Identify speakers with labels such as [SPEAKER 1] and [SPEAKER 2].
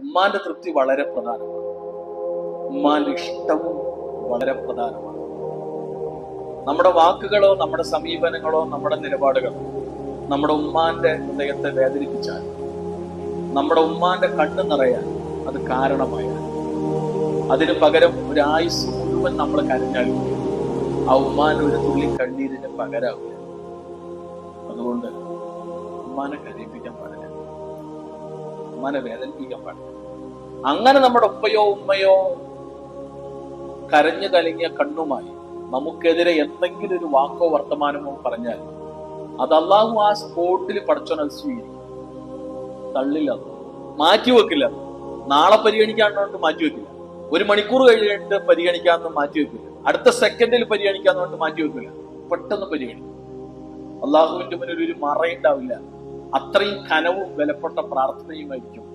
[SPEAKER 1] ഉമ്മാന്റെ തൃപ്തി വളരെ പ്രധാനമാണ്. ഉമ്മാന്റെ ഇഷ്ടവും വളരെ പ്രധാനമാണ്. നമ്മുടെ വാക്കുകളോ നമ്മുടെ സമീപനങ്ങളോ നമ്മുടെ നിലപാടുകളോ നമ്മുടെ ഉമ്മാന്റെ ഹൃദയത്തെ വേദനിപ്പിച്ചാൽ, നമ്മുടെ ഉമ്മാന്റെ കണ്ണ് നിറയാൻ അത് കാരണമായാൽ, അതിന് പകരം ഒരു ആയുസ് മുഴുവൻ നമ്മൾ കരഞ്ഞാലും ആ ഉമ്മാന്റെ ഒരു തുള്ളി കണ്ണീരിന് പകരാവില്ല. അതുകൊണ്ട് ഉമ്മാനെ കരയിപ്പിക്കാൻ പാടില്ല, ഉമ്മാനെ വേദനിപ്പിക്കാൻ പാടില്ല. അങ്ങനെ നമ്മുടെ ഉപ്പയോ ഉമ്മയോ കരഞ്ഞു കലങ്ങിയ കണ്ണുമായി നമുക്കെതിരെ എന്തെങ്കിലും ഒരു വാക്കോ വർത്തമാനമോ പറഞ്ഞാൽ അത് അള്ളാഹു ആ സ്പോട്ടിൽ പടച്ചോൻ അത് സ്വീകരിക്കും. തള്ളില്ല, മാറ്റിവെക്കില്ല. നാളെ പരിഗണിക്കാണ്ട് മാറ്റിവെക്കില്ല. 1 മണിക്കൂർ കഴിഞ്ഞിട്ട് പരിഗണിക്കാന്ന് മാറ്റിവെക്കില്ല. അടുത്ത സെക്കൻഡിൽ പരിഗണിക്കാന്ന് പറഞ്ഞിട്ട് മാറ്റിവെക്കില്ല. പെട്ടെന്ന് പരിഗണിക്കും. അള്ളാഹുവിന്റെ മുന്നിൽ ഒരു മറയുണ്ടാവില്ല. അത്രയും കനവും വിലപ്പെട്ട പ്രാർത്ഥനയുമായിരിക്കും.